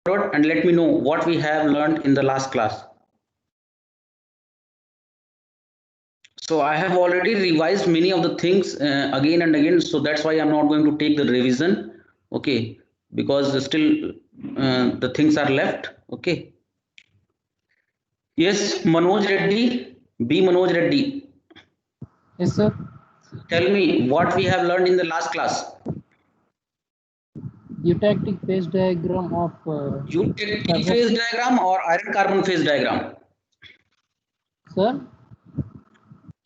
and let me know what we have learned in the last class. So I have already revised many of the things again and again, so that's why I'm not going to take the revision, okay, because still the things are left, okay. Yes, Manoj Reddy, B. Manoj Reddy, Yes, sir. tell me what we have learned in the last class. Eutactic phase diagram of Eutectic ferrous. phase diagram or iron carbon phase diagram? Sir,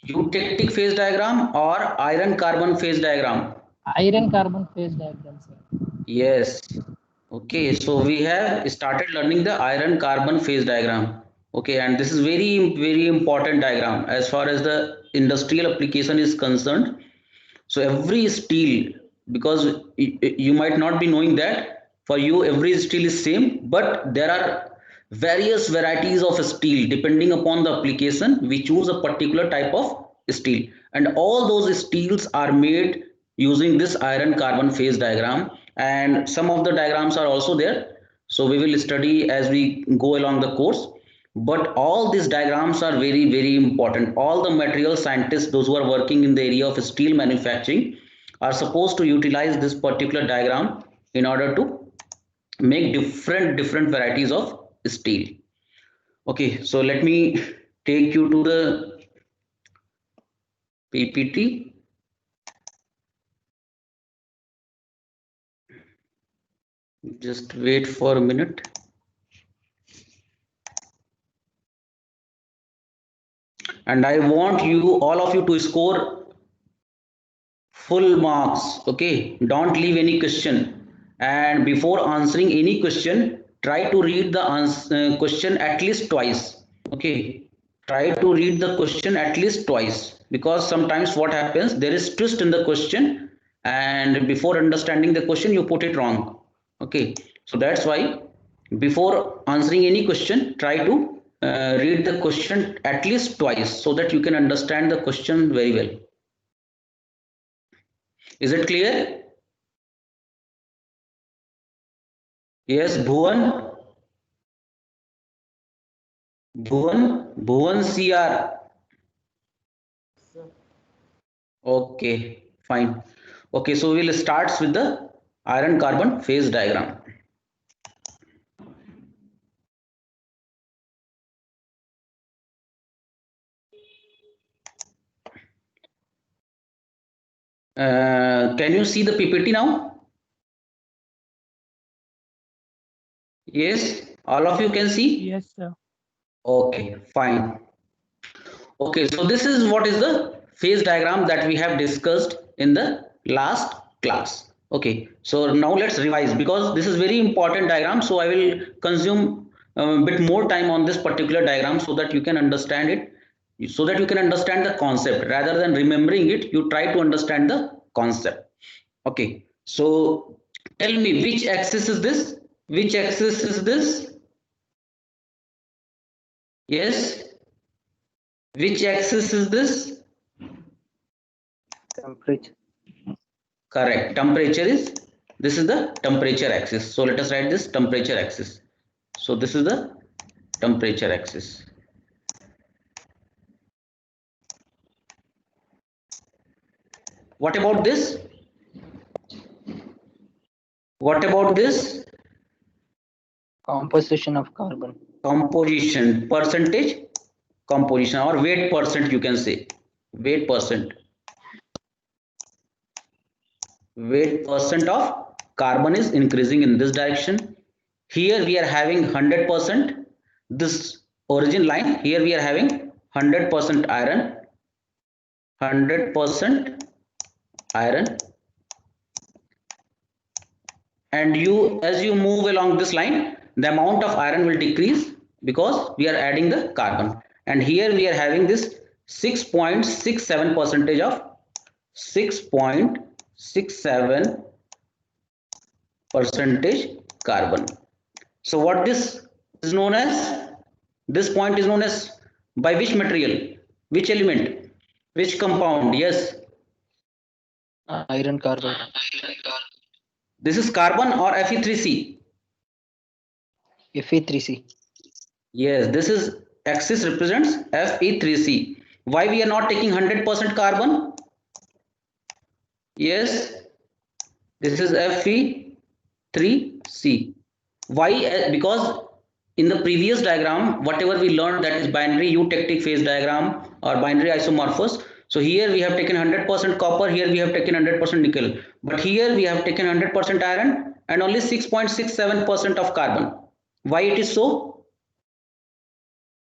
Eutectic phase diagram or iron carbon phase diagram? iron carbon phase diagram, sir. Yes. Okay, so we have started learning the iron carbon phase diagram. Okay, and this is very important diagram as far as the industrial application is concerned. So every steel, because you might not be knowing that for you every steel is same, but there are various varieties of steel depending upon the application. We choose a particular type of steel, and all those steels are made using this iron carbon phase diagram, and some of the diagrams are also there. So we will study as we go along the course, but all these diagrams are very important. All the material scientists, those who are working in the area of steel manufacturing, are supposed to utilize this particular diagram in order to make different varieties of steel. Okay, so let me take you to the PPT. Just wait for a minute. And I want you, all of you, to score full marks. Okay, don't leave any question, and before answering any question, try to read the question at least twice. Okay, try to read the question at least twice, because sometimes what happens, there is twist in the question, and before understanding the question you put it wrong. Okay, so that's why before answering any question, try to read the question at least twice so that you can understand the question very well. Is it clear? Yes, Bhuvan, Bhuvan CR. Okay, fine. Okay, so we'll start with the iron carbon phase diagram. Can you see the PPT now? Yes, all of you can see? Yes, sir. Okay, fine. Okay, so this is what is the phase diagram that we have discussed in the last class. Okay, so now let's revise, because this is very important diagram. So I will consume a bit more time on this particular diagram so that you can understand it, so that you can understand the concept rather than remembering it. You try to understand the concept. Okay, so tell me, which axis is this? Which axis is this? Yes, which axis is this? Temperature. Correct. Temperature is, this is the temperature axis. So let us write this temperature axis. So this is the temperature axis. What about this? What about this? Composition of carbon. Composition, percentage, composition, or weight percent, you can say. Weight percent. Weight percent of carbon is increasing in this direction. Here we are having 100%. This origin line, here we are having 100% iron, 100% iron, and you, as you move along this line, the amount of iron will decrease because we are adding the carbon. And here we are having this 6.67 percentage of 6.67 percentage carbon. So what this is known as, this point is known as, by which material, which element, which compound? Yes, Iron carbide. this is carbon or Fe3C. Fe3C. Yes, this is axis represents Fe3C. Why we are not taking 100% carbon? Yes, this is Fe3C. Why? Because in the previous diagram, whatever we learned, that is binary eutectic phase diagram or binary isomorphous. So here we have taken 100% copper, here we have taken 100% nickel, but here we have taken 100% iron and only 6.67% of carbon. Why it is so?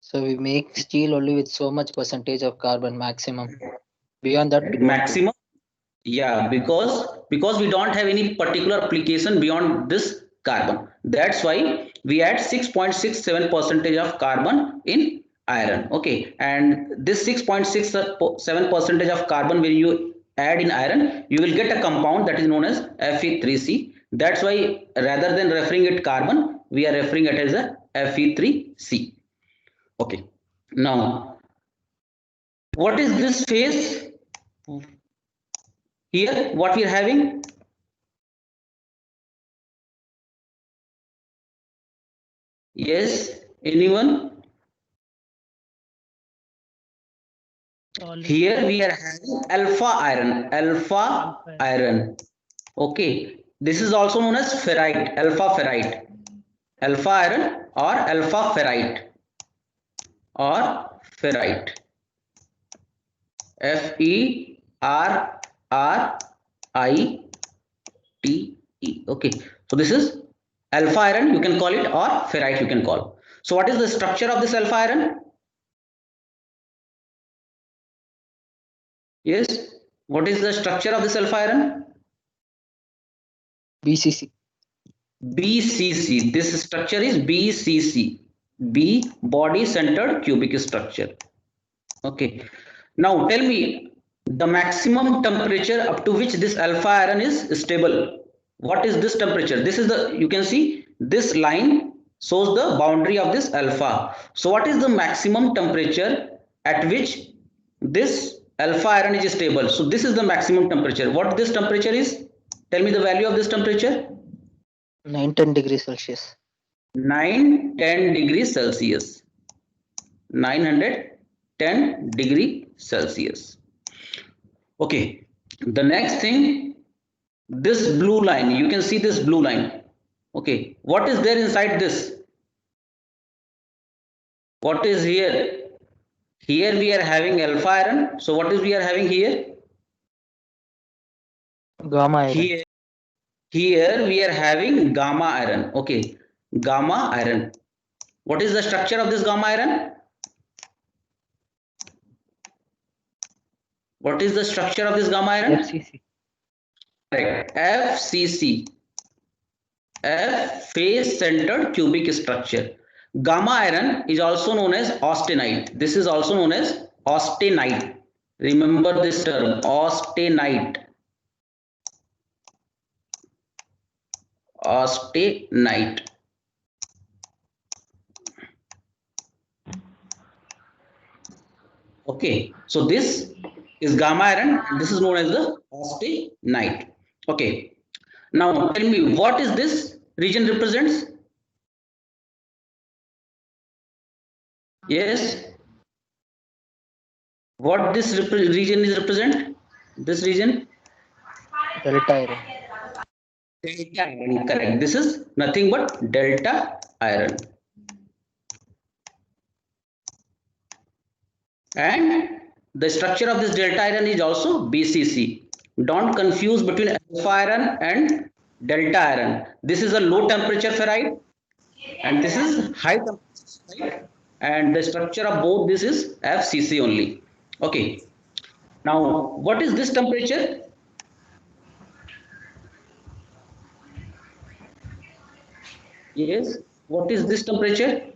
So we make steel only with so much percentage of carbon maximum. Beyond that, we don't do. Maximum. Yeah, because we don't have any particular application beyond this carbon. That's why we add 6.67% of carbon in iron. Okay, and this 6.67% of carbon when you add in iron, you will get a compound that is known as Fe3C. That's why rather than referring it carbon, we are referring it as a Fe3C. Okay, now what is this phase? Here what we are having? Yes, anyone? Here we are having alpha iron. Okay, this is also known as ferrite, alpha iron or alpha ferrite Ferrite. Okay, so this is alpha iron, you can call it, or ferrite you can call. So what is the structure of this alpha iron? Yes, what is the structure of this alpha iron? BCC. BCC. This structure is BCC. B, body centered cubic structure. Okay. Now tell me the maximum temperature up to which this alpha iron is stable. What is this temperature? This is the, you can see this line shows the boundary of this alpha. So what is the maximum temperature at which this alpha iron is stable? So this is the maximum temperature. What this temperature is? Tell me the value of this temperature. 910 degrees Celsius. 910 degrees Celsius. 910 degree Celsius. Okay, the next thing, this blue line, you can see this blue line. Okay, what is there inside this? What is here? Here we are having alpha iron. So what is we are having here? Gamma iron. Here we are having gamma iron. Okay, gamma iron. What is the structure of this gamma iron? What is the structure of this gamma iron? FCC. Correct. FCC. F, phase centered cubic structure. Gamma iron is also known as austenite. This is also known as austenite. Remember this term, austenite. Austenite. Okay, so this is gamma iron. This is known as the austenite. Okay. Now tell me, what is this region represents? Yes. What this region is represent? This region? Delta iron. Delta iron, correct. This is nothing but delta iron. And the structure of this delta iron is also BCC. Don't confuse between alpha iron and delta iron. This is a low temperature ferrite and this is high temperature ferrite, and the structure of both this is FCC only. Okay. Now, what is this temperature? Yes. What is this temperature?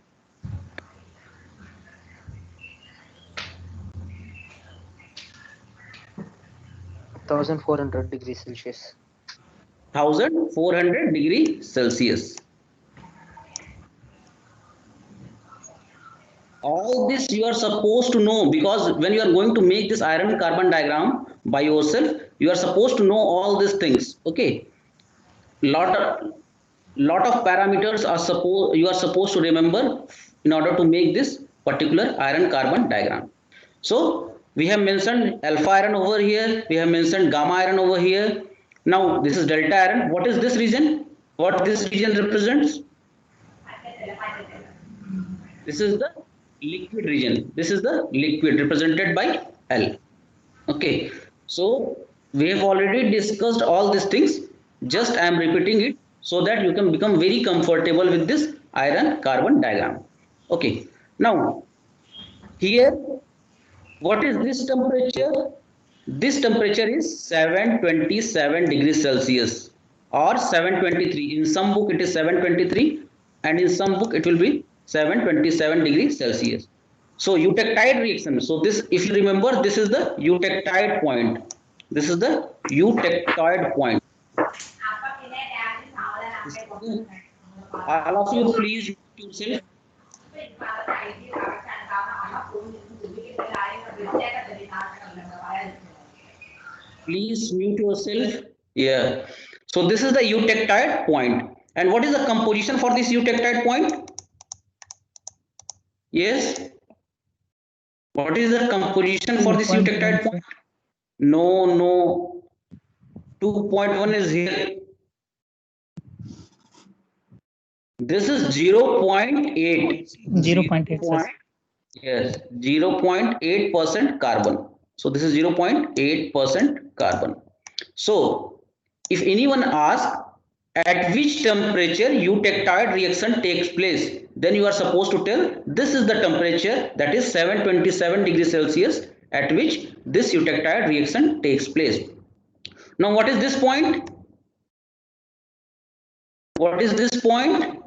(1400 degrees Celsius). 1400 degrees Celsius. All this you are supposed to know, because when you are going to make this iron carbon diagram by yourself, you are supposed to know all these things. Okay. lot of parameters you are supposed to remember in order to make this particular iron carbon diagram. So we have mentioned alpha iron over here, we have mentioned gamma iron over here. Now this is delta iron. What is this region? What this region represents? This is the liquid region. This is the liquid represented by L. Okay, so we have already discussed all these things. Just I am repeating it so that you can become very comfortable with this iron carbon diagram. Okay, now here, what is this temperature? This temperature is 727 degrees Celsius or 723. In some book it is 723 and in some book it will be 727 degrees Celsius. So eutectide reaction. So this, if you remember, this is the eutectide point. This is the eutectide point. All of you, please mute yourself. Please mute yourself. Yeah. So this is the eutectide point. And what is the composition for this eutectide point? Yes. What is the composition for this eutectide point? No. 2.1 is here. This is 0.8. 0.8. Yes, 0.8% carbon. So this is 0.8% carbon. So if anyone asks at which temperature eutectide reaction takes place, then you are supposed to tell this is the temperature, that is 727 degrees Celsius, at which this eutectide reaction takes place. Now what is this point? What is this point?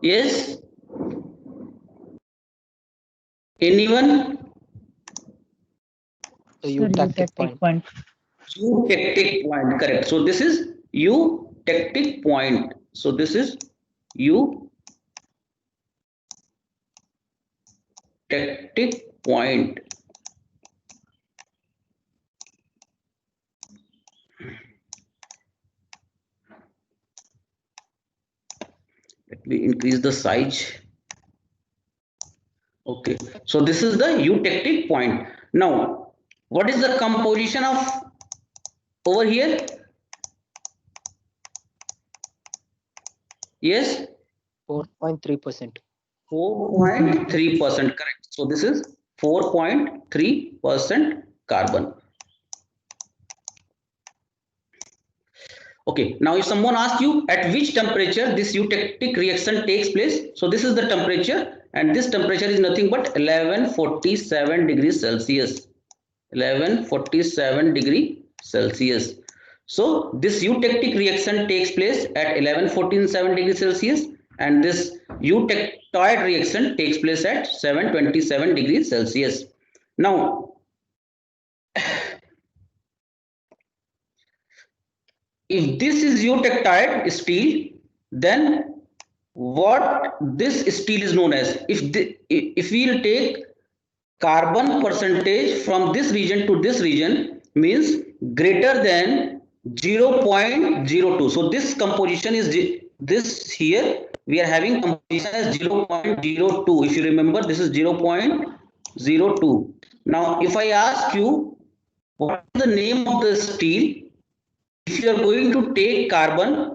Yes? Anyone? The eutectic point. Eutectic point, correct. So this is eutectic point. So this is eutectic point. Let me increase the size. Okay, so this is the eutectic point. Now, what is the composition of over here? Yes? 4.3%. 4.3%, correct. So this is 4.3% carbon. Okay, now if someone asks you at which temperature this eutectic reaction takes place, so this is the temperature, and this temperature is nothing but 1147 degrees Celsius. 1147 degree Celsius. So this eutectic reaction takes place at 1147 degrees Celsius, and this eutectoid reaction takes place at 727 degrees Celsius. Now, if this is eutectide steel, then what this steel is known as? If we will take carbon percentage from this region to this region, means greater than 0.02. So this composition is this here. We are having composition as 0.02. If you remember, this is 0.02. Now, if I ask you what is the name of the steel, if you are going to take carbon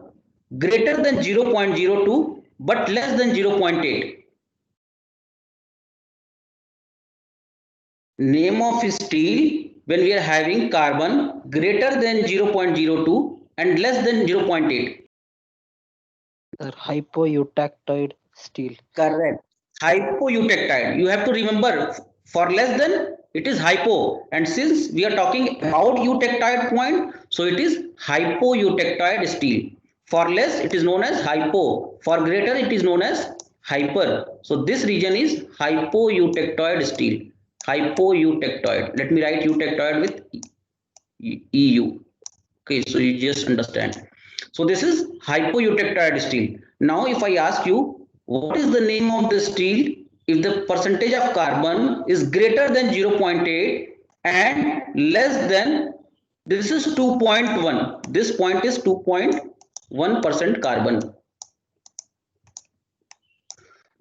greater than 0.02 but less than 0.8, name of steel when we are having carbon greater than 0.02 and less than 0.8. The hypoeutectoid steel. Correct. Hypoeutectide. You have to remember, for less than it is hypo, and since we are talking about eutectide point, so it is hypoeutectoid steel. For less it is known as hypo, for greater it is known as hyper. So this region is hypoeutectoid steel. Hypoeutectoid. Let me write eutectoid with EU. Okay, so you just understand. So this is hypoeutectoid steel. Now if I ask you what is the name of the steel if the percentage of carbon is greater than 0.8 and less than, this is 2.1, this point is 2.1. 1% carbon.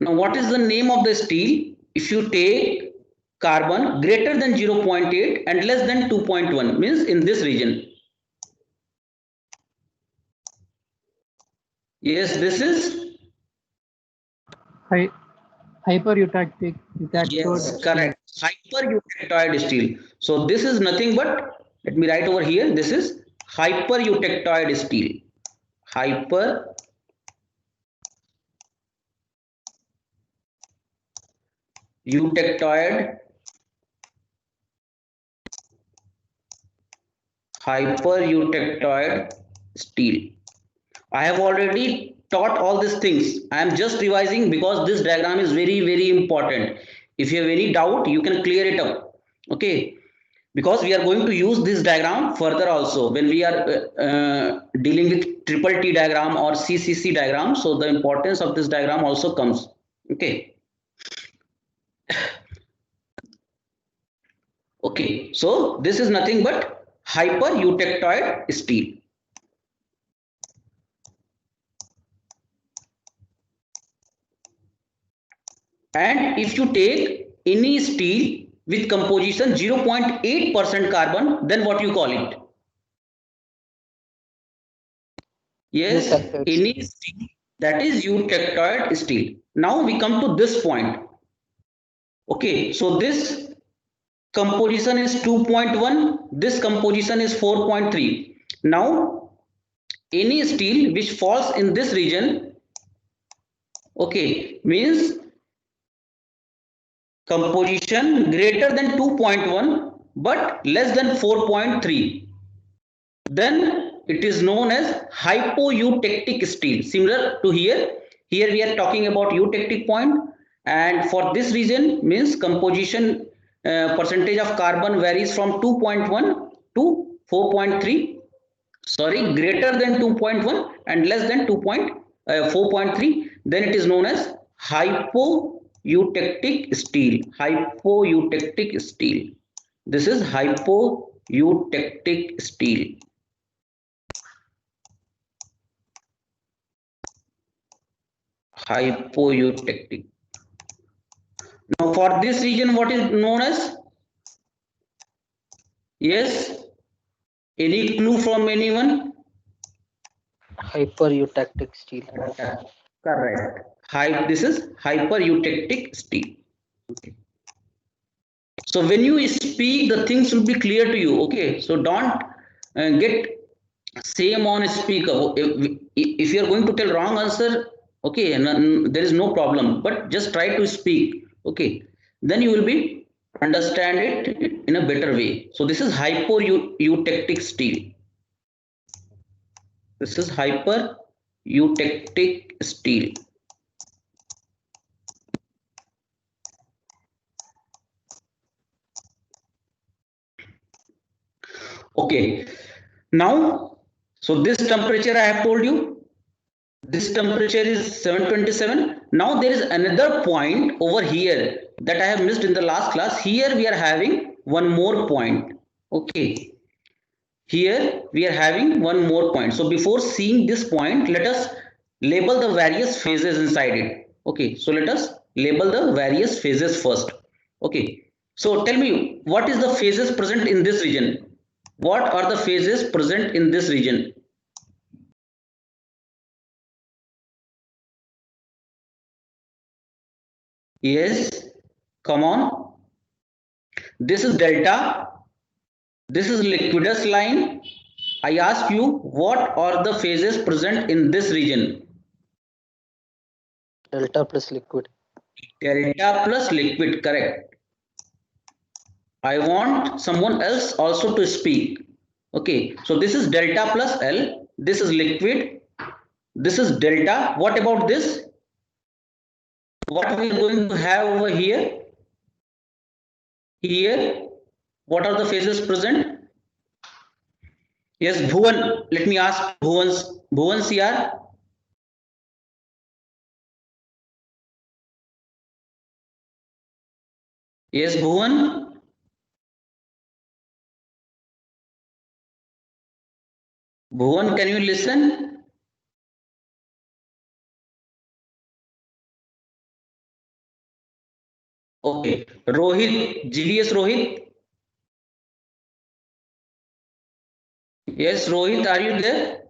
Now, what is the name of the steel if you take carbon greater than 0.8 and less than 2.1, means in this region? Yes, this is Hypereutectic. yes, correct. Hypereutectoid steel. So this is nothing but, let me write over here, this is hypereutectoid steel. Hypereutectoid steel. I have already taught all these things. I am just revising because this diagram is very, very important. If you have any doubt, you can clear it up. Okay. Because we are going to use this diagram further also when we are dealing with triple T diagram or CCC diagram. So the importance of this diagram also comes. Okay. Okay. So this is nothing but hypereutectoid steel. And if you take any steel with composition 0.8% carbon, then what you call it? Yes, any steel, that is eutectoid steel. Now we come to this point. Okay, so this composition is 2.1, this composition is 4.3. Now any steel which falls in this region, okay, means composition greater than 2.1 but less than 4.3, then it is known as hypoeutectic steel. Similar to here we are talking about eutectic point, and for this region means composition percentage of carbon varies from 2.1 to 4.3, sorry, greater than 2.1 and less than 4.3, then it is known as hypoeutectic steel. Hypoeutectic steel. This is hypoeutectic steel. Hypoeutectic. Now for this region, what is known as? Yes. Any clue from anyone? Hypereutectic steel. Correct. This is hypereutectic steel. Okay. So when you speak, the things will be clear to you. Okay. So don't get same on speaker. If you are going to tell wrong answer, okay, there is no problem. But just try to speak. Okay. Then you will be understand it in a better way. So this is hypereutectic steel. This is hypereutectic steel. Okay, now, so this temperature I have told you, this temperature is 727. Now there is another point over here that I have missed in the last class. Here we are having one more point. Okay, here we are having one more point. So before seeing this point, let us label the various phases inside it. Okay, so let us label the various phases first. Okay, so tell me, what is the phases present in this region? What are the phases present in this region? Yes, come on. This is delta. This is liquidus line. I ask you, what are the phases present in this region? Delta plus liquid. Delta plus liquid, correct. I want someone else also to speak. Okay, so this is delta plus L. This is liquid. This is delta. What about this? What we are going to have over here? Here, what are the phases present? Yes, Bhuvan. Let me ask Bhuvan CR. Yes, Bhuvan. Bhuvan, can you listen? Okay, Rohit, GDS Rohit. Yes, Rohit, are you there?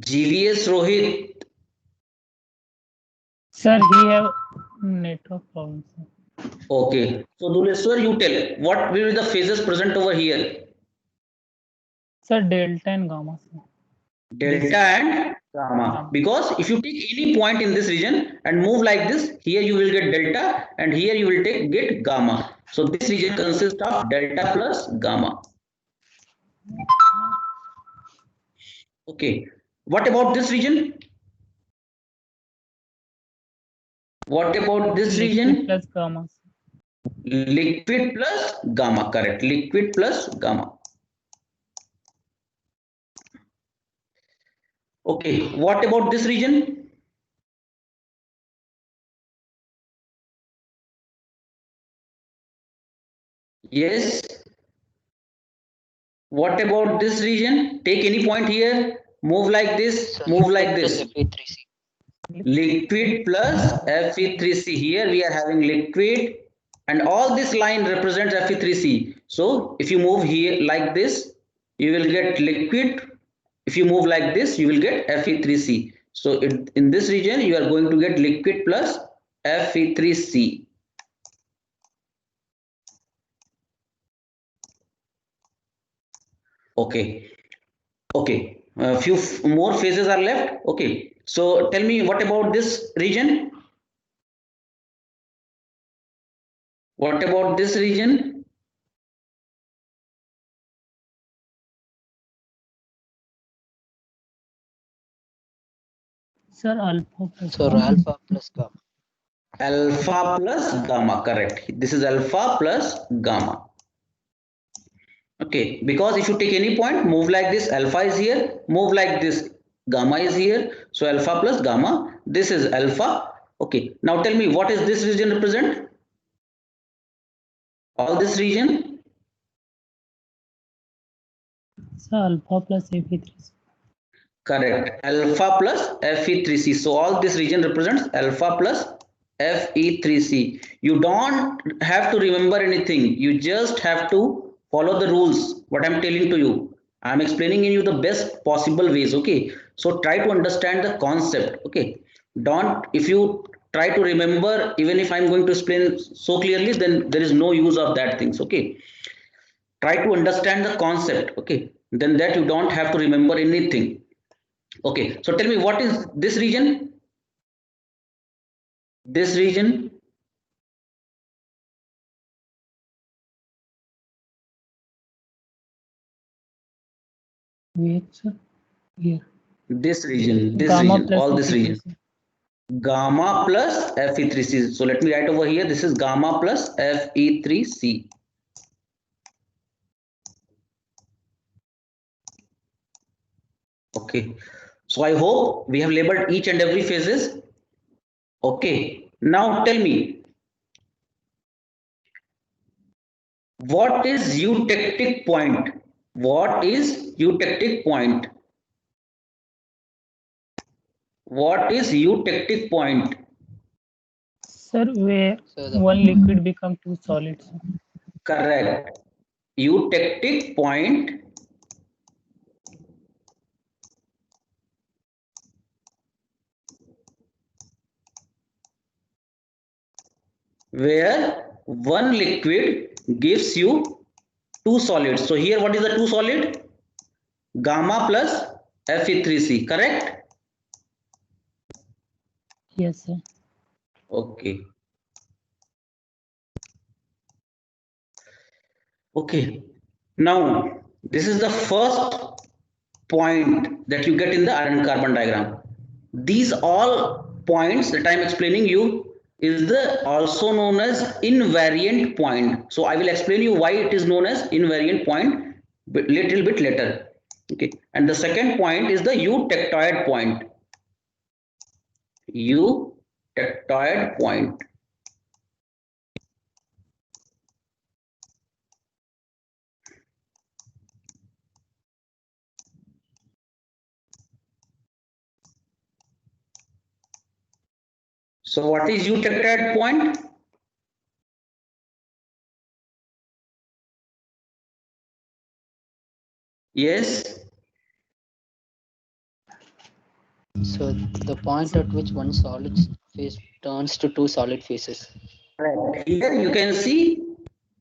GDS Rohit. Sir, he have network problems. Okay, so Duleswar, you tell what will be the phases present over here? Sir, delta and gamma. Sir. Delta and gamma. Because if you take any point in this region and move like this, here you will get delta and here you will get gamma. So this region consists of delta plus gamma. Okay, what about this region? What about this Liquid region? plus gamma. Liquid plus gamma, correct. Liquid plus gamma. Okay, what about this region? Yes. What about this region? Take any point here, move like this, So move liquid like plus this. Fe3C. Liquid plus Fe3C. Here we are having liquid and all this line represents Fe3C. So if you move here like this, you will get liquid. If you move like this, you will get Fe3C. So in this region, you are going to get liquid plus Fe3C. Okay. Okay. A few more phases are left. Okay. So tell me what about this region? What about this region? Sir, alpha plus So gamma. alpha plus gamma. Alpha plus gamma, correct. This is alpha plus gamma. Okay, because if you take any point, move like this, alpha is here, move like this, gamma is here. So alpha plus gamma, this is alpha. Okay, now tell me what is this region represent? All this region? Sir, alpha plus Fe3. Correct. Alpha plus Fe3C. So all this region represents alpha plus Fe3C. You don't have to remember anything. You just have to follow the rules. What I'm telling to you. I'm explaining in you the best possible ways. Okay. So try to understand the concept. Okay. Don't, if you try to remember, even if I'm going to explain so clearly, then there is no use of that things. Okay. Try to understand the concept. Okay. Then that you don't have to remember anything. Okay, so tell me what is this region? This region, Wait, sir. Here. this Gamma region, plus all this region. Fe3. Gamma plus Fe3C. So let me write over here. This is gamma plus Fe3C. Okay. So I hope we have labeled each and every phases. Okay. Now tell me, what is eutectic point? What is eutectic point? What is eutectic point? Sir, where So the one liquid become two solids. Correct. Eutectic point where one liquid gives you two solids. So here what is the two solid? Gamma plus Fe3C, correct? Yes, sir. Okay. Okay. Now, this is the first point that you get in the iron carbon diagram. These all points that I am explaining you is the also known as invariant point. So I will explain you why it is known as invariant point little bit later. Okay. And the second point is the eutectoid point. Eutectoid point. So what is eutectide point? Yes. So the point at which one solid phase turns to two solid phases. Right. Here you can see,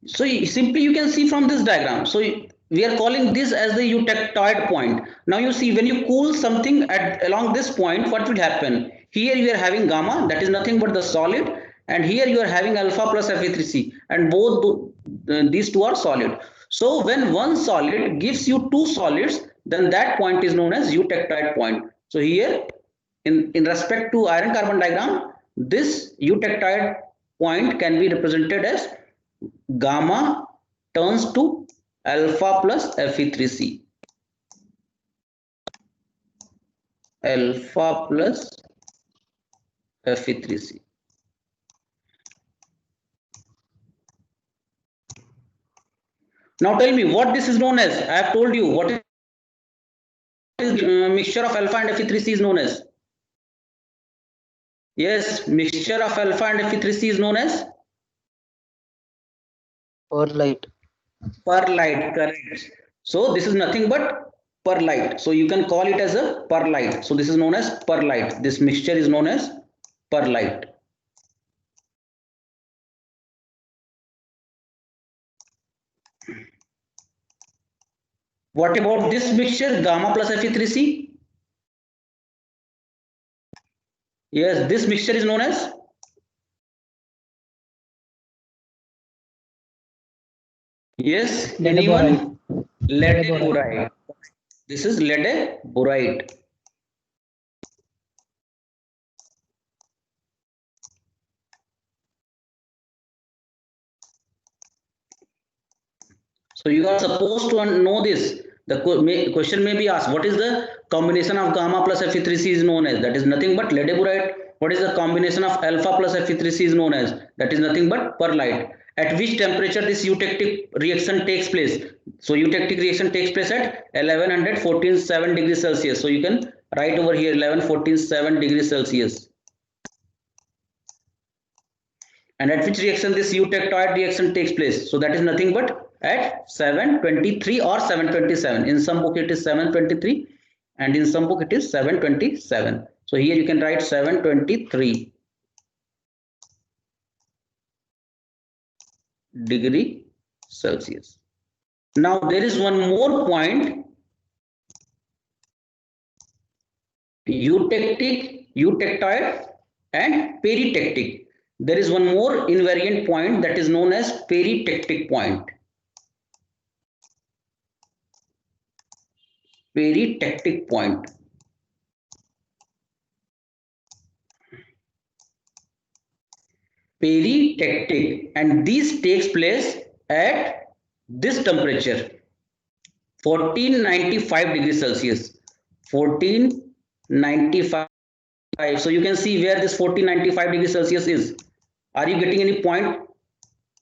so simply you can see from this diagram. So we are calling this as the eutectoid point. Now you see when you cool something at along this point, what will happen? Here you are having gamma, that is nothing but the solid, and here you are having alpha plus Fe3C, and both these two are solid. So when one solid gives you two solids, then that point is known as eutectoid point. So here in respect to iron carbon diagram, this eutectoid point can be represented as gamma turns to alpha plus Fe3C. Alpha plus Fe3C. Now tell me what this is known as. I have told you what is mixture of alpha and Fe3C is known as. Yes, mixture of alpha and Fe3C is known as Perlite. perlite, correct. So this is nothing but perlite. So you can call it as a perlite. So this is known as perlite. This mixture is known as perlite. What about this mixture, gamma plus Fe3C? Yes, this mixture is known as yes, anyone? Ledeborite. This is ledeborite. So you are supposed to know this. The question may be asked, what is the combination of gamma plus Fe3C is known as? That is nothing but ledeborite. What is the combination of alpha plus Fe3C is known as? That is nothing but perlite. At which temperature this eutectic reaction takes place? So eutectic reaction takes place at 1114.7 degrees Celsius. So you can write over here 1114.7 degrees Celsius. And at which reaction this eutectoid reaction takes place? So that is nothing but at 723 or 727. In some book it is 723 and in some book it is 727. So here you can write 723 degree Celsius. Now there is one more point, eutectic, eutectoid and peritectic. There is one more invariant point that is known as peritectic point. Peritectic point. Peritectic, and this takes place at this temperature 1495 degrees Celsius. 1495. So you can see where this 1495 degrees Celsius is. Are you getting any point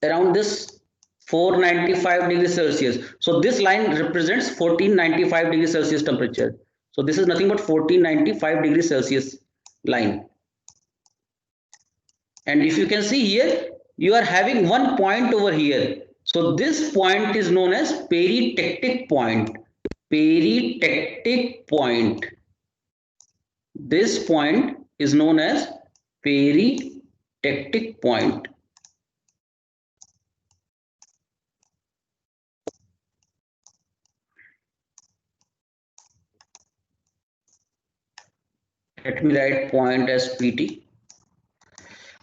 around this 495 degrees Celsius? So this line represents 1495 degrees Celsius temperature. So this is nothing but 1495 degrees Celsius line. And if you can see here, you are having one point over here. So this point is known as peritectic point. Peritectic point. This point is known as peritectic point. Let me write point as PT.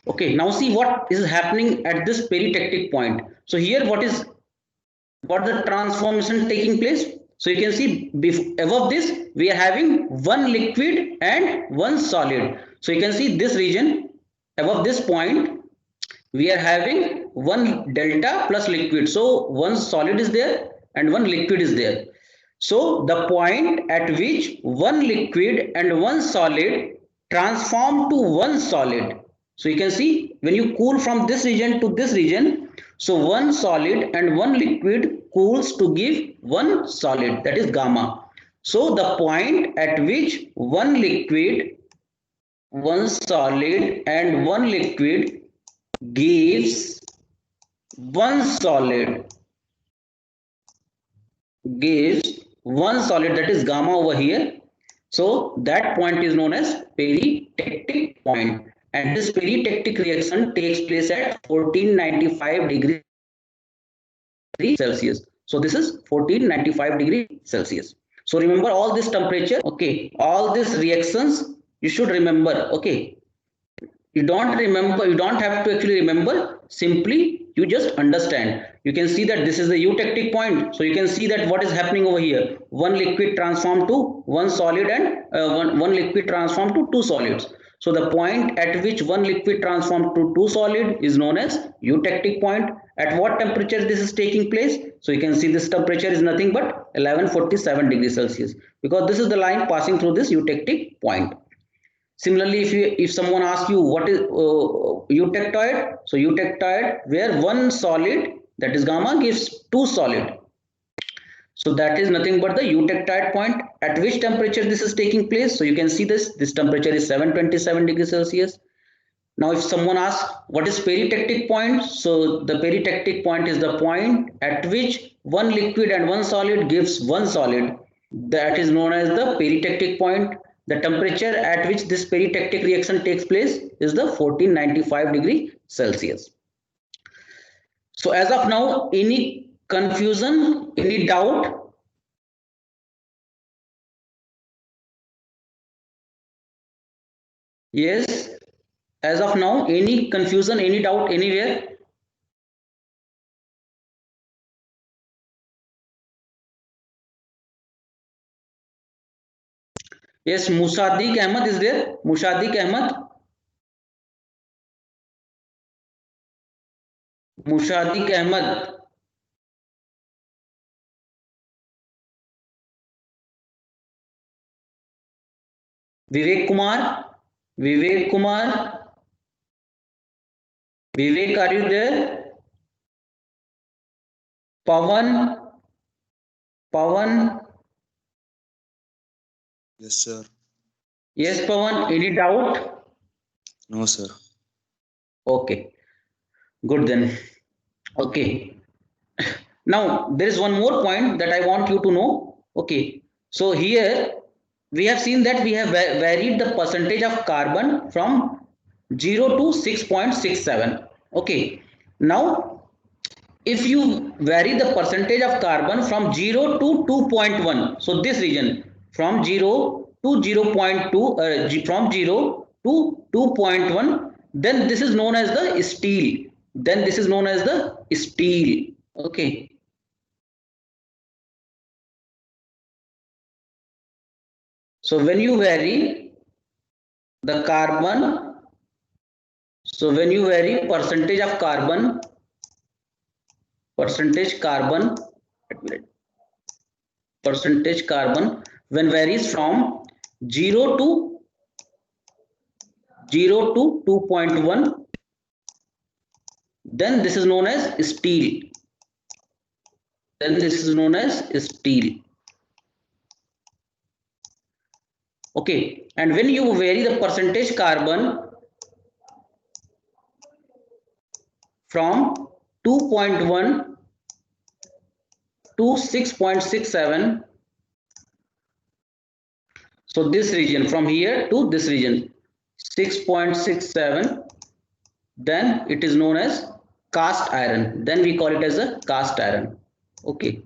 Okay, now see what is happening at this peritectic point. So here what the transformation taking place? So you can see above this we are having one liquid and one solid. So you can see this region above this point we are having one delta plus liquid. So one solid is there and one liquid is there. So the point at which one liquid and one solid transform to one solid. So you can see when you cool from this region to this region, so one solid and one liquid cools to give one solid, that is gamma. So the point at which one liquid one solid and one liquid gives one solid that is gamma over here. So that point is known as peritectic point, and this peritectic reaction takes place at 1495 degrees Celsius. So this is 1495 degrees Celsius. So remember all this temperature, okay, all these reactions you should remember, okay. You don't remember, you don't have to actually remember, simply you just understand. You can see that this is the eutectic point, so you can see that what is happening over here. One liquid transformed to one solid, and one liquid transformed to two solids. So the point at which one liquid transformed to two solid is known as eutectic point. At what temperature this is taking place? So you can see this temperature is nothing but 1147 degrees Celsius, because this is the line passing through this eutectic point. Similarly, if someone asks you what is eutectoid, so eutectoid where one solid, that is gamma, gives two solid. So that is nothing but the eutectoid point. At which temperature this is taking place? So you can see this temperature is 727 degrees Celsius. Now if someone asks what is peritectic point, so the peritectic point is the point at which one liquid and one solid gives one solid. That is known as the peritectic point. The temperature at which this peritectic reaction takes place is the 1495 degree Celsius. So as of now, any confusion, any doubt? Yes, as of now, any confusion, any doubt anywhere? Yes, Musaddiq Ahmed is there. Musaddiq Ahmed. Musaddiq Ahmed. Vivek Kumar. Vivek Kumar. Vivek, are you there? Pawan. Pawan. Yes, sir. Yes, Pawan. Any doubt? No, sir. Okay. Good then. Okay. Now there is one more point that I want you to know. Okay. So here we have seen that we have varied the percentage of carbon from 0 to 6.67. Okay. Now if you vary the percentage of carbon from 0 to 2.1, so this region from 0 to 0.2, from 0 to 2.1, then this is known as the steel. Then this is known as the steel. Okay. So when you vary the carbon, so when you vary percentage carbon, percentage carbon when varies from 0 to 2.1, then this is known as steel. Then this is known as steel. Okay, and when you vary the percentage carbon from 2.1 to 6.67, so this region from here to this region 6.67, then it is known as cast iron. Then we call it as a cast iron. Okay,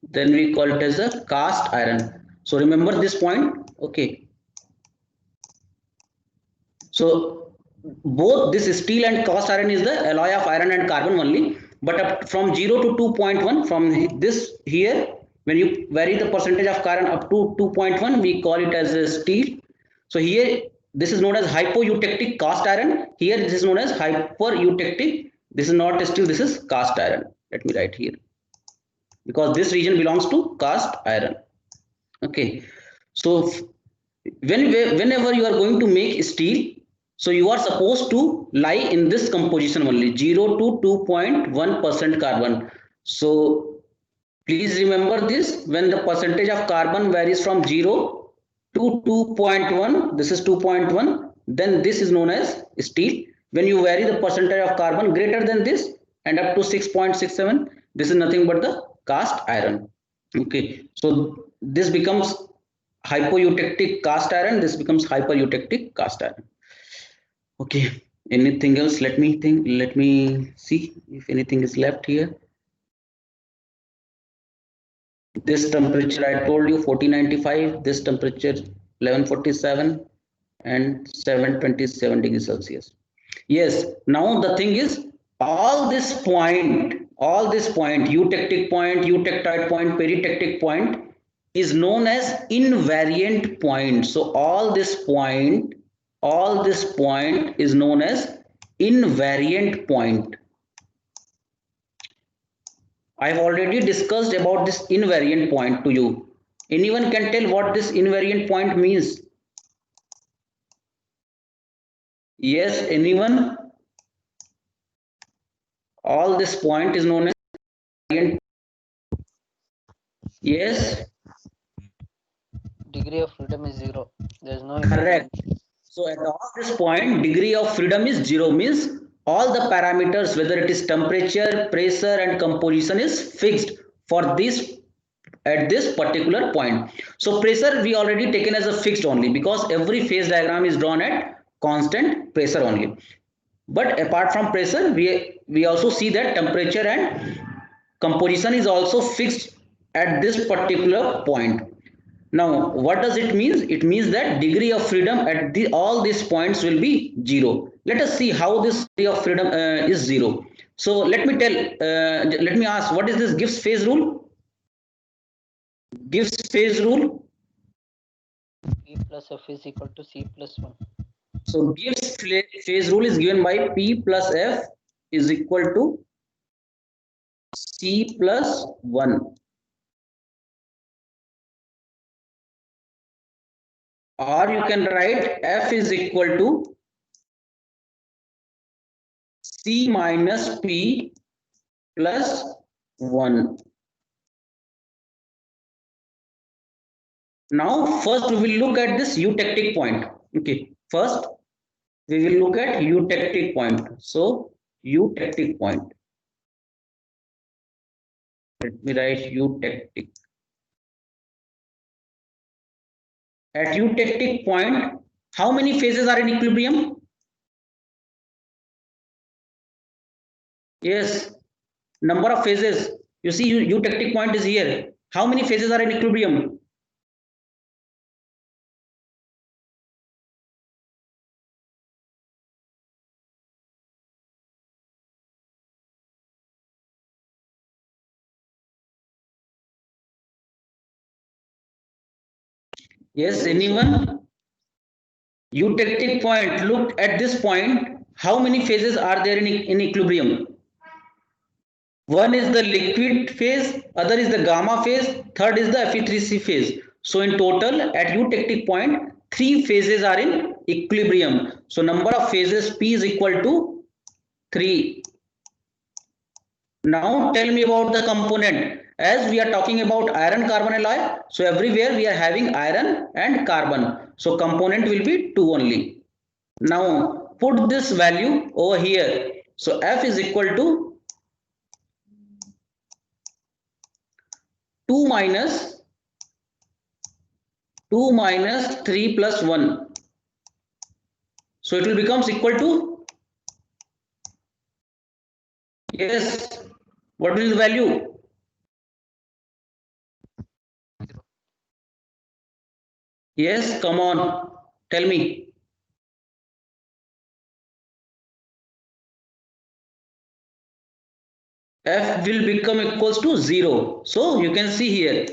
then we call it as a cast iron. So remember this point. Okay, so both this steel and cast iron is the alloy of iron and carbon only, but up from 0 to 2.1, from this here, when you vary the percentage of carbon up to 2.1, we call it as a steel. So here this is known as hypoeutectic cast iron. Here this is known as hypereutectic. This is not steel, this is cast iron. Let me write here, because this region belongs to cast iron. Okay, so whenever you are going to make steel, so you are supposed to lie in this composition only, 0 to 2.1% carbon. So please remember this, when the percentage of carbon varies from 0 to 2.1, this is 2.1, then this is known as steel. When you vary the percentage of carbon greater than this and up to 6.67, this is nothing but the cast iron. Okay, so this becomes hypoeutectic cast iron, this becomes hypereutectic cast iron. Okay, anything else? Let me think, let me see if anything is left here. This temperature I told you 1495, this temperature 1147 and 727 degrees Celsius. Yes, now the thing is all this point, eutectic point, eutectoid point, peritectic point is known as invariant point. So all this point is known as invariant point. I've already discussed about this invariant point to you. Anyone can tell what this invariant point means? Yes, anyone? All this point is known as invariant. Yes, Degree of freedom is 0. There's no correct. So at all this point, degree of freedom is 0, means all the parameters, whether it is temperature, pressure and composition is fixed for this at this particular point. So pressure we already taken as a fixed only, because every phase diagram is drawn at constant pressure only. But apart from pressure, we also see that temperature and composition is also fixed at this particular point. Now, what does it mean? It means that degree of freedom at all these points will be 0. Let us see how this degree of freedom is 0. So let me ask, what is this Gibbs phase rule? Gibbs phase rule. P plus F is equal to C plus 1. So Gibbs phase rule is given by P plus F is equal to C plus 1. Or you can write F is equal to C minus P plus 1. Now first we will look at this eutectic point. Okay, first we will look at eutectic point. So eutectic point. Let me write eutectic. At eutectic point, how many phases are in equilibrium? Yes, number of phases. You see, eutectic point is here. How many phases are in equilibrium? Yes, anyone? Eutectic point. Look at this point. How many phases are there in equilibrium? One is the liquid phase, other is the gamma phase, third is the Fe3C phase. So in total at eutectic point, 3 phases are in equilibrium. So number of phases P is equal to 3. Now tell me about the component. As we are talking about iron carbon alloy, so everywhere we are having iron and carbon. So component will be 2 only. Now put this value over here. So F is equal to 2 minus 3 plus 1. So it will becomes equal to, yes, what will the value? Yes, come on, tell me. F will become equals to 0. So you can see here,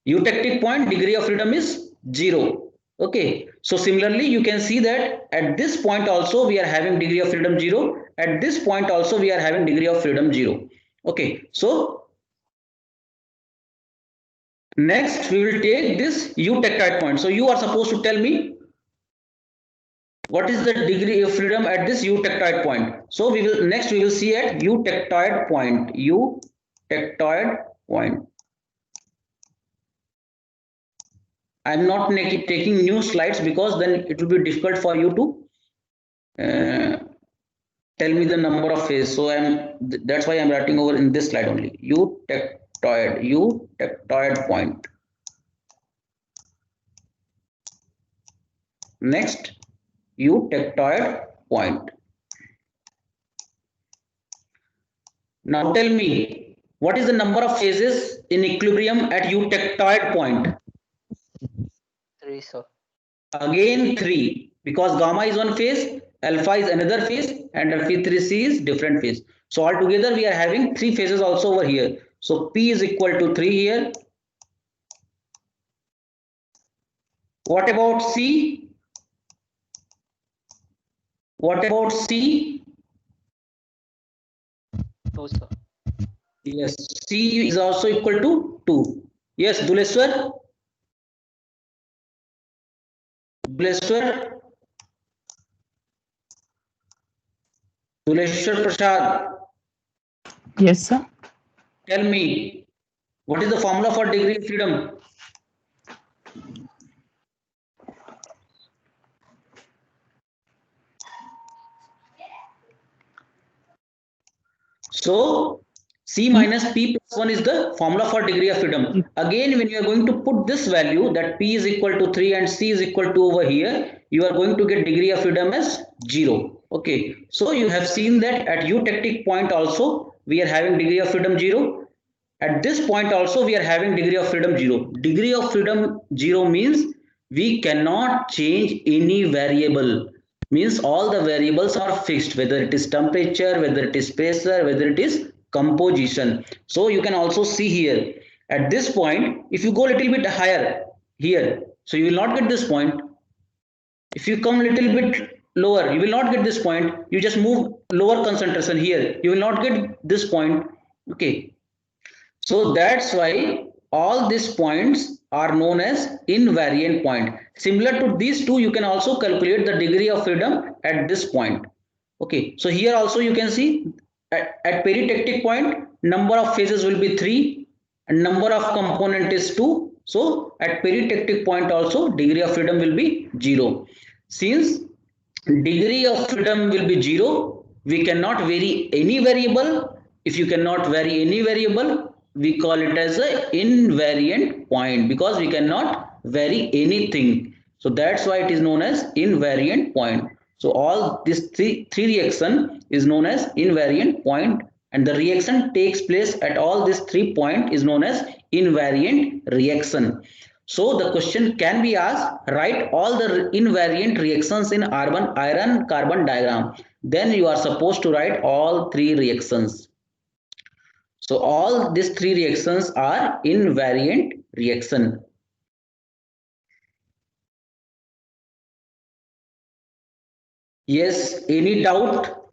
eutectic point degree of freedom is 0. Okay, so similarly you can see that at this point also we are having degree of freedom 0. At this point also we are having degree of freedom 0. Okay, so next we will take this eutectoid point. So you are supposed to tell me what is the degree of freedom at this eutectoid point. So we will see at eutectoid point. Eutectoid point. I'm not taking new slides because then it will be difficult for you to tell me the number of phases. So that's why I'm writing over in this slide only. Eutectoid point. Next, eutectoid point. Now tell me, what is the number of phases in equilibrium at eutectoid point? 3, sir. Again 3, because gamma is one phase, alpha is another phase, and Phi3C is different phase. So altogether we are having 3 phases also over here. So P is equal to 3 here. What about C? What about C? No, sir. Yes, C is also equal to 2. Yes, Duleshwar? Duleshwar? Duleshwar Prasad, Yes, sir. tell me, what is the formula for degree of freedom? So C minus P plus 1 is the formula for degree of freedom. Again, when you are going to put this value that P is equal to 3 and C is equal to over here, you are going to get degree of freedom as 0. Okay, so you have seen that at eutectic point also we are having degree of freedom 0. At this point also we are having degree of freedom 0. Degree of freedom 0 means we cannot change any variable. Means all the variables are fixed, whether it is temperature, whether it is pressure, whether it is composition. So you can also see here at this point, if you go a little bit higher here, so you will not get this point. If you come a little bit lower, you will not get this point. You just move lower concentration here, you will not get this point. Okay, so that's why all these points are known as invariant point. Similar to these two, you can also calculate the degree of freedom at this point. Okay, so here also you can see at peritectic point, number of phases will be 3 and number of component is 2. So at peritectic point also degree of freedom will be 0. Since degree of freedom will be 0, we cannot vary any variable. If you cannot vary any variable, we call it as a invariant point because we cannot vary anything. So that's why it is known as invariant point. So all this three reaction is known as invariant point, and the reaction takes place at all these 3 point is known as invariant reaction. So the question can be asked, write all the invariant reactions in iron carbon diagram. Then you are supposed to write all 3 reactions. So all these 3 reactions are invariant reaction. Yes, any doubt?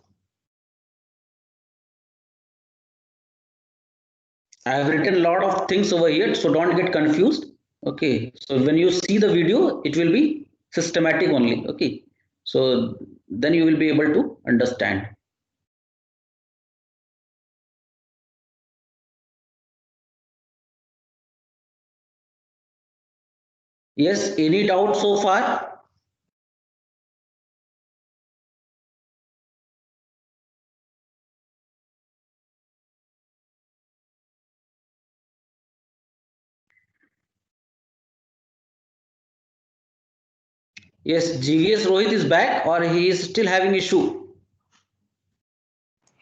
I have written a lot of things over here, so don't get confused. Okay, so when you see the video, it will be systematic only. Okay, so then you will be able to understand. Yes, any doubt so far? Yes, GVS Rohit is back or he is still having issue?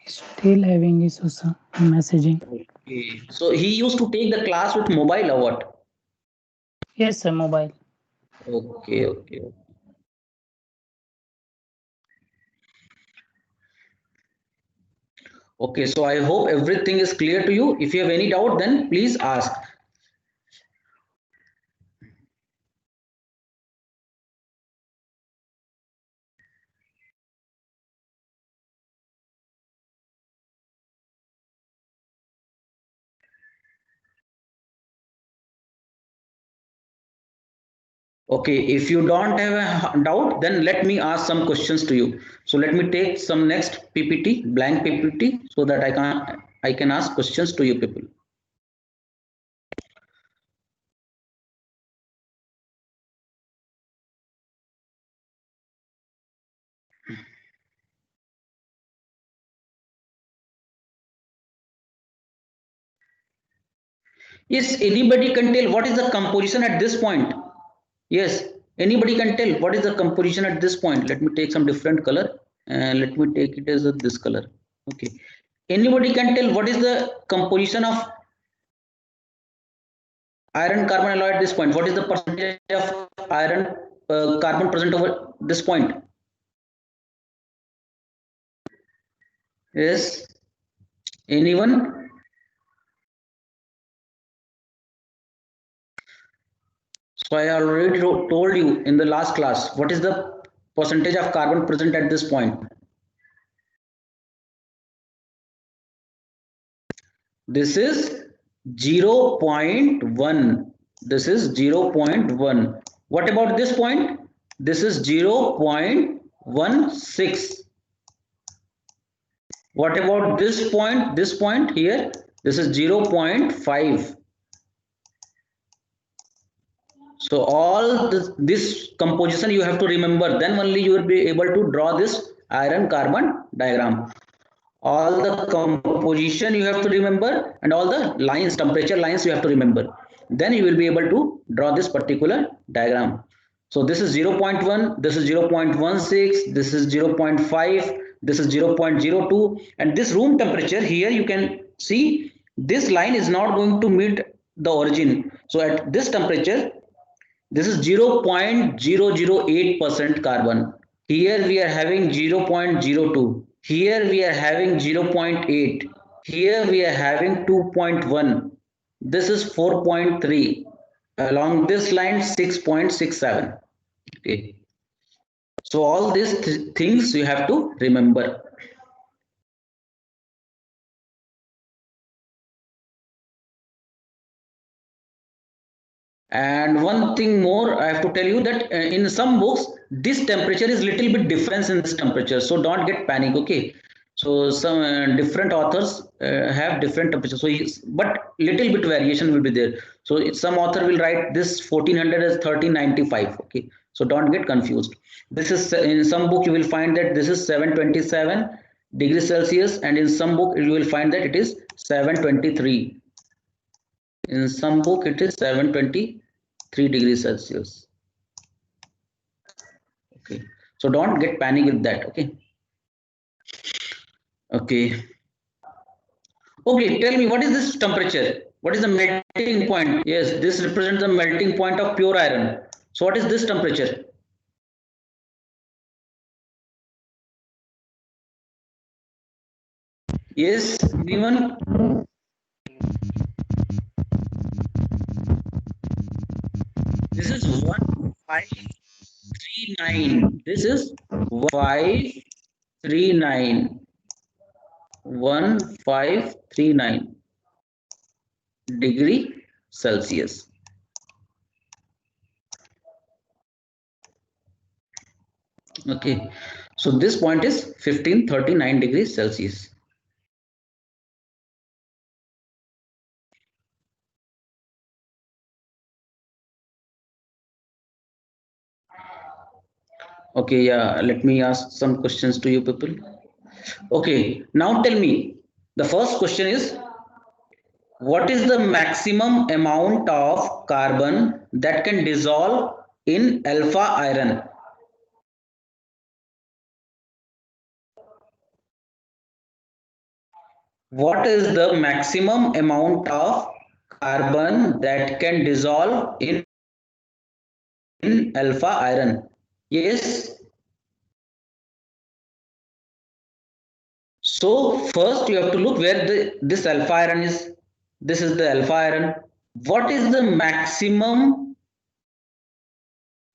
Still having issues, sir. Messaging. Okay. So he used to take the class with mobile or what? Yes, sir. Mobile. Okay. Okay, so I hope everything is clear to you. If you have any doubt, then please ask. Okay, if you don't have a doubt, then let me ask some questions to you. So let me take some next PPT, blank PPT, so that I can ask questions to you people. Yes, anybody can tell what is the composition at this point. Yes, anybody can tell what is the composition at this point. Let me take some different color and let me take it as this color. Okay, anybody can tell what is the composition of iron carbon alloy at this point. What is the percentage of iron carbon present over this point? Yes, anyone? So I already told you in the last class what is the percentage of carbon present at this point. This is 0.1. This is 0.1. What about this point? This is 0.16. What about this point? This point here, this is 0.5. So all this composition you have to remember. Then only you will be able to draw this iron carbon diagram. All the composition you have to remember and all the lines, temperature lines you have to remember. Then you will be able to draw this particular diagram. So this is 0.1, this is 0.16, this is 0.5, this is 0.02, and this room temperature here you can see this line is not going to meet the origin. So at this temperature, this is 0.008% carbon. Here we are having 0.02. Here we are having 0.8. Here we are having 2.1. This is 4.3. Along this line 6.67. Okay. So all these things you have to remember. And one thing more, I have to tell you that in some books, this temperature is little bit difference in this temperature. So don't get panic, okay? So some different authors have different temperature. So, but little bit variation will be there. So some author will write this 1400 as 1395, okay? So don't get confused. This is in some book you will find that this is 727 degrees Celsius, and in some book you will find that it is 723. In some book it is 723 degrees Celsius. Okay, so don't get panic with that. Okay. Okay. Okay, tell me what is this temperature? What is the melting point? Yes, this represents the melting point of pure iron. So what is this temperature? Yes, anyone? This is 1539. This is 539. 1539 degree Celsius. Okay, so this point is 1539 degrees Celsius. Okay, yeah, let me ask some questions to you people. Okay, now tell me, the first question is, what is the maximum amount of carbon that can dissolve in alpha iron? What is the maximum amount of carbon that can dissolve in alpha iron? Yes. So first you have to look where this alpha iron is. This is the alpha iron. What is the maximum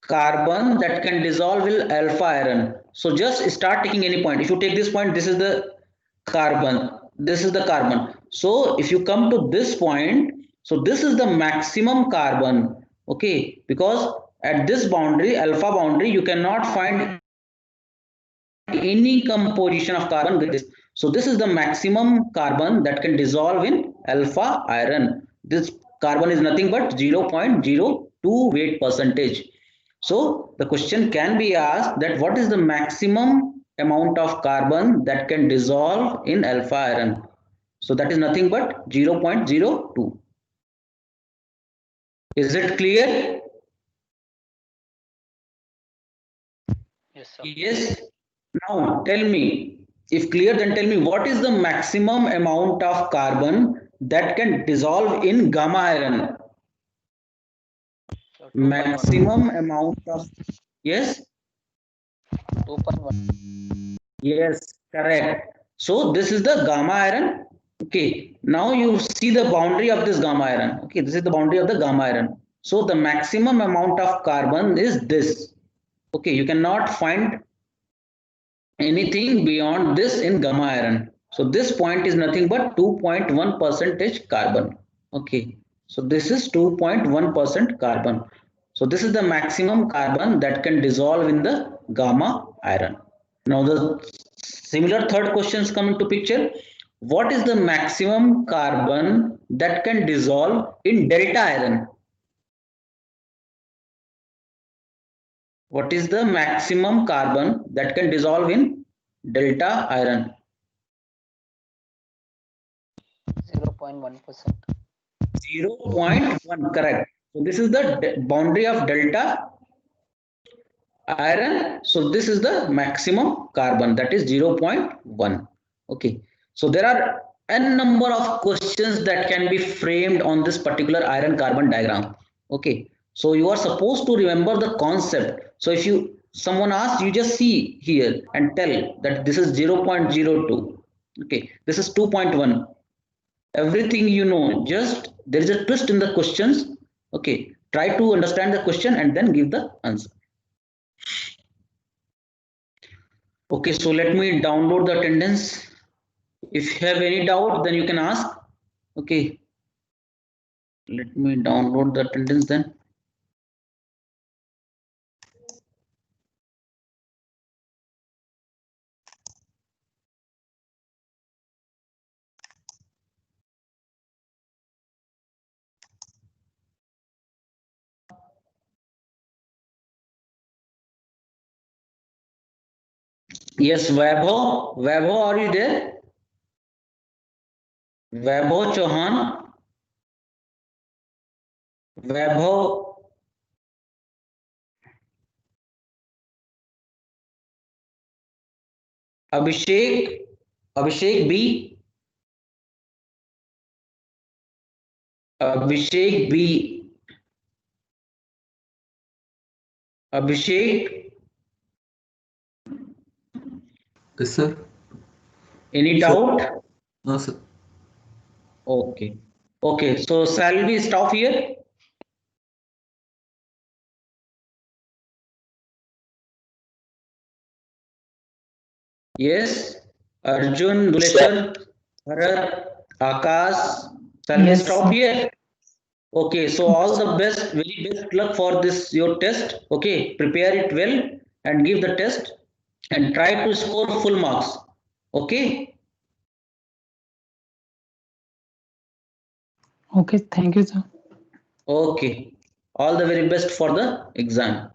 carbon that can dissolve in alpha iron? So just start taking any point. If you take this point, this is the carbon. This is the carbon. So if you come to this point, so this is the maximum carbon. Okay, because at this boundary, alpha boundary, you cannot find any composition of carbon. So this is the maximum carbon that can dissolve in alpha iron. This carbon is nothing but 0.02 weight percentage. So the question can be asked that what is the maximum amount of carbon that can dissolve in alpha iron? So that is nothing but 0.02. Is it clear? Yes, sir. Yes. Now tell me, if clear, then tell me what is the maximum amount of carbon that can dissolve in gamma iron? So 2.1. Maximum amount of, yes, 2.1. yes, correct. So this is the gamma iron. Okay, now you see the boundary of this gamma iron. Okay, this is the boundary of the gamma iron. So the maximum amount of carbon is this. Okay, you cannot find anything beyond this in gamma iron. So this point is nothing but 2.1 percentage carbon. Okay, so this is 2.1% carbon. So this is the maximum carbon that can dissolve in the gamma iron. Now the similar third questions come into picture. What is the maximum carbon that can dissolve in delta iron? What is the maximum carbon that can dissolve in delta iron? 0.1%. 0.1, correct. So this is the boundary of delta iron. So this is the maximum carbon, that is 0.1. Okay. So there are n number of questions that can be framed on this particular iron carbon diagram. Okay. So you are supposed to remember the concept. So if someone asks, you just see here and tell that this is 0.02. Okay. This is 2.1. Everything you know, just there is a twist in the questions. Okay, try to understand the question and then give the answer. Okay, so let me download the attendance. If you have any doubt, then you can ask. Okay, let me download the attendance then. Yes, Vaibhav, are you there? Vaibhav Chauhan, Vaibhav, Abhishek, Abhishek B, Abhishek B, Abhishek, Yes, sir. any Sir. doubt? No, sir. Okay. Okay, so shall we stop here? Yes. Arjun, Duleshwar, Bharat, Akash, shall we Yes, stop sir. here? Okay, so all the best, very best luck for this your test. Okay, prepare it well and give the test and try to score full marks. Okay. Okay, thank you, sir. Okay. All the very best for the exam.